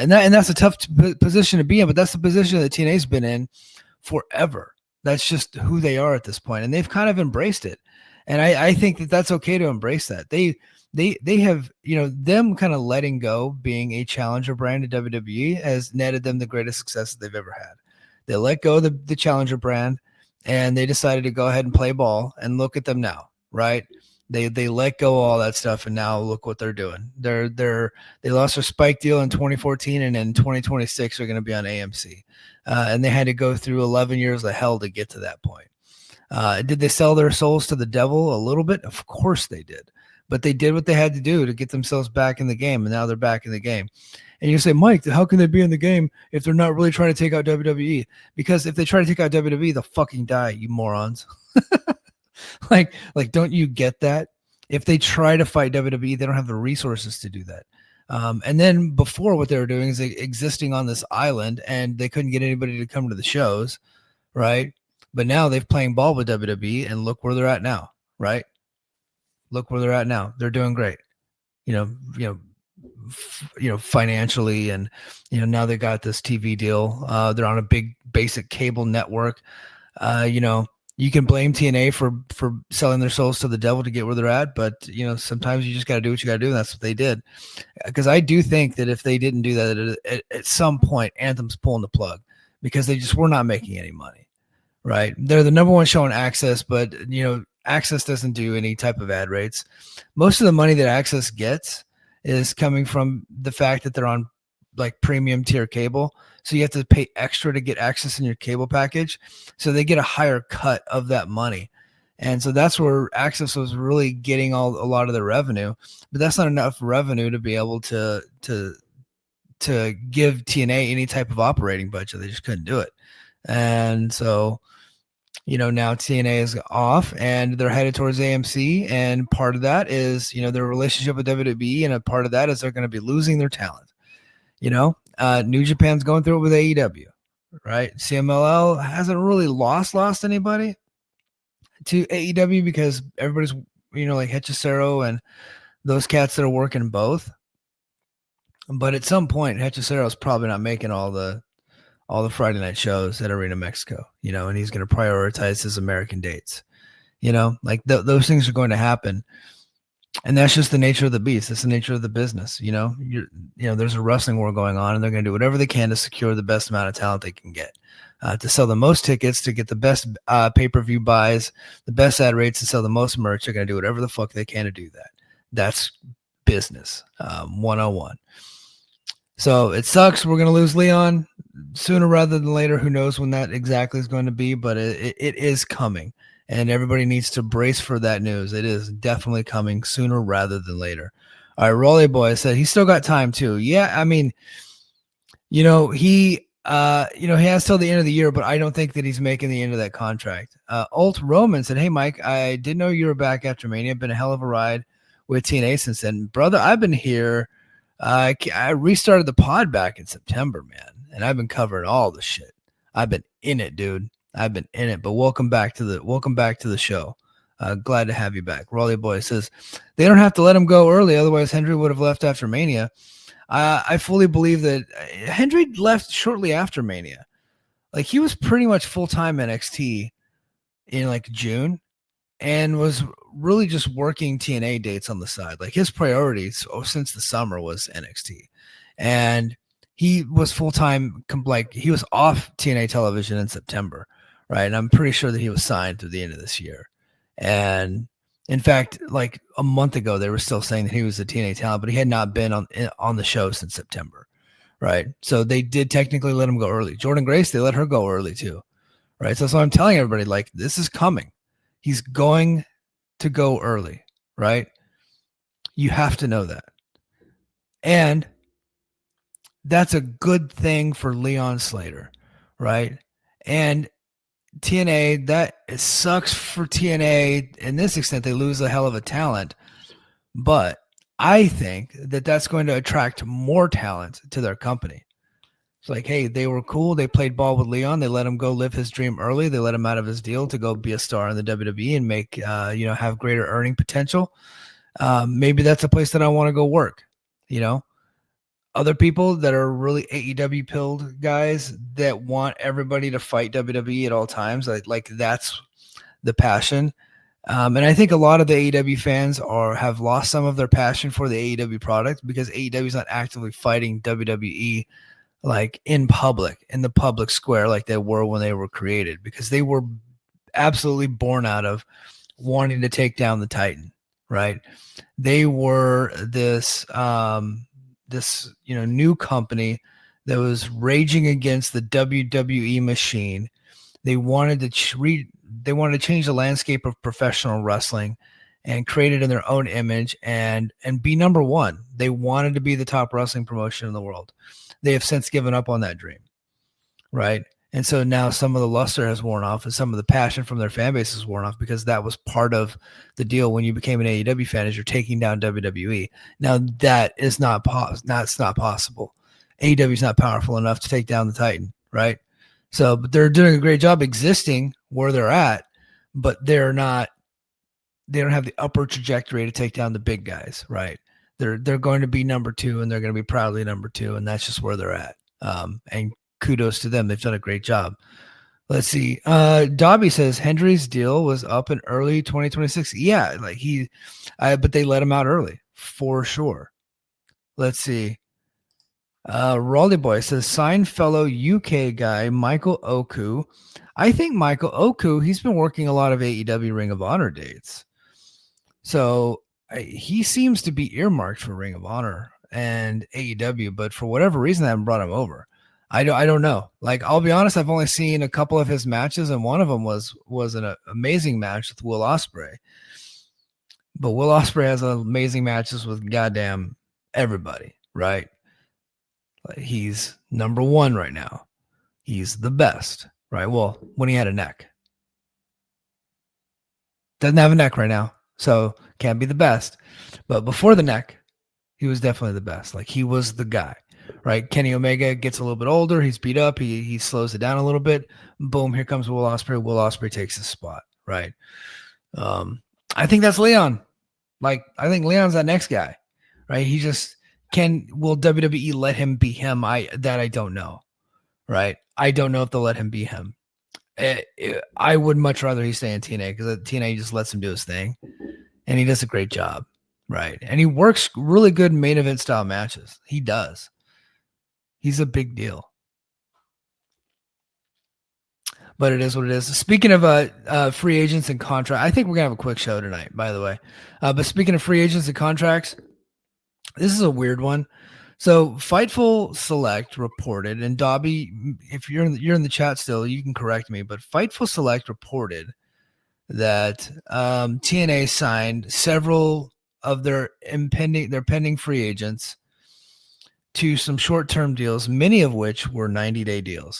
And that's a tough position to be in, but that's the position that TNA's been in forever. That's just who they are at this point, and they've kind of embraced it. And I think that that's okay to embrace that. They have, them kind of letting go, being a challenger brand at WWE has netted them the greatest success that they've ever had. They let go of the challenger brand, and they decided to go ahead and play ball. And look at them now, right? They let go of all that stuff, and now look what they're doing. They lost their Spike deal in 2014, and in 2026 they're going to be on AMC, and they had to go through 11 years of hell to get to that point. Did they sell their souls to the devil a little bit? Of course they did, but they did what they had to do to get themselves back in the game, and now they're back in the game. And you say, Mike, how can they be in the game if they're not really trying to take out WWE? Because if they try to take out WWE, they'll fucking die, you morons. like, don't you get that? If they try to fight WWE, they don't have the resources to do that. And then before, what they were doing is existing on this island, and they couldn't get anybody to come to the shows, right? But now they've playing ball with WWE, and look where they're at now, right? Look where they're at now. They're doing great, financially, and now they got this TV deal. They're on a big basic cable network. You can blame TNA for selling their souls to the devil to get where they're at, but sometimes you just got to do what you got to do, and that's what they did. Because I do think that if they didn't do that, at some point, Anthem's pulling the plug because they just were not making any money. Right? They're the number one show on Access, but Access doesn't do any type of ad rates. Most of the money that Access gets is coming from the fact that they're on like premium tier cable. So you have to pay extra to get access in your cable package. So they get a higher cut of that money. And so that's where Access was really getting a lot of their revenue, but that's not enough revenue to be able to give TNA any type of operating budget. They just couldn't do it. And so, now TNA is off and they're headed towards AMC. And part of that is, their relationship with WWE. And a part of that is they're going to be losing their talent. New Japan's going through it with AEW, right? CMLL hasn't really lost anybody to AEW because everybody's, like Hechicero and those cats that are working both. But at some point, Hechicero's probably not making all the Friday night shows at Arena Mexico, and he's going to prioritize his American dates, those things are going to happen. And that's just the nature of the beast. That's the nature of the business. There's a wrestling war going on, and they're going to do whatever they can to secure the best amount of talent they can get, to sell the most tickets, to get the best pay-per-view buys, the best ad rates, to sell the most merch. They're going to do whatever the fuck they can to do that. That's business 101. So it sucks. We're going to lose Leon sooner rather than later. Who knows when that exactly is going to be, but it is coming, and everybody needs to brace for that news. It is definitely coming sooner rather than later. All right, Rolly Boy said he's still got time too. Yeah, I mean, he has till the end of the year, but I don't think that he's making the end of that contract. Ult Roman said, "Hey Mike, I didn't know you were back after Mania. Been a hell of a ride with TNA since then, brother. I've been here. I restarted the pod back in September, man, and I've been covering all the shit. I've been in it, dude. I've been in it. But welcome back to the show. Glad to have you back." Rolly Boy says they don't have to let him go early, otherwise Hendry would have left after Mania. I fully believe that Hendry left shortly after Mania. Like, he was pretty much full-time NXT in like June, and was really just working TNA dates on the side. Like, his priorities since the summer was NXT, and he was full-time, like he was off TNA television in September, right? And I'm pretty sure that he was signed through the end of this year. And in fact, like a month ago, they were still saying that he was a TNA talent, but he had not been on the show since September, right? So they did technically let him go early. Jordan Grace, they let her go early too, right? So that's why I'm telling everybody, like, this is coming. He's going to go early, right? You have to know that. And that's a good thing for Leon Slater, right? And TNA, that it sucks for TNA in this extent. They lose a hell of a talent, but I think that that's going to attract more talent to their company. It's like, hey, they were cool. They played ball with Leon. They let him go live his dream early. They let him out of his deal to go be a star in the WWE and make, have greater earning potential. Maybe that's a place that I want to go work. other people that are really AEW pilled guys that want everybody to fight WWE at all times. Like that's the passion. And I think a lot of the AEW fans have lost some of their passion for the AEW product because AEW is not actively fighting WWE like in the public square, like they were when they were created, because they were absolutely born out of wanting to take down the Titan, right? They were this new company that was raging against the WWE machine. They wanted to change the landscape of professional wrestling and create it in their own image and be number one. They wanted to be the top wrestling promotion in the world. They have since given up on that dream, right? And so now some of the luster has worn off and some of the passion from their fan base has worn off because that was part of the deal when you became an AEW fan is you're taking down WWE. Now that is that's not possible. AEW is not powerful enough to take down the Titan, right? So, but they're doing a great job existing where they're at, but they don't have the upper trajectory to take down the big guys, right? They're going to be number two and they're going to be proudly number two, and that's just where they're at. And kudos to them. They've done a great job. Let's see. Dobby says Hendry's deal was up in early 2026. Yeah, like but they let him out early for sure. Let's see. Raleigh Boy says sign fellow UK guy Michael Oku. I think Michael Oku, he's been working a lot of AEW Ring of Honor dates. So he seems to be earmarked for Ring of Honor and AEW, but for whatever reason, I haven't brought him over. I don't know. Like, I'll be honest, I've only seen a couple of his matches, and one of them was an amazing match with Will Ospreay. But Will Ospreay has amazing matches with goddamn everybody, right? Like, he's number one right now. He's the best, right? Well, when he had a neck. Doesn't have a neck right now, so can't be the best. But before the neck, he was definitely the best. Like, he was the guy, right? Kenny Omega gets a little bit older. He's beat up. He slows it down a little bit. Boom, here comes Will Ospreay. Will Ospreay takes his spot, right? I think that's Leon. Like, I think Leon's that next guy, right? He just will WWE let him be him? I don't know, right? I don't know if they'll let him be him. I would much rather he stay in TNA because TNA just lets him do his thing, and he does a great job, right? And he works really good main event style matches. He does. He's a big deal. But it is what it is. Speaking of free agents and contract, I think we're gonna have a quick show tonight, by the way. But speaking of free agents and contracts, this is a weird one. So Fightful Select reported, and Dobby, if you're in the chat still, you can correct me, but Fightful Select reported that TNA signed several of their pending free agents to some short-term deals, many of which were 90-day deals.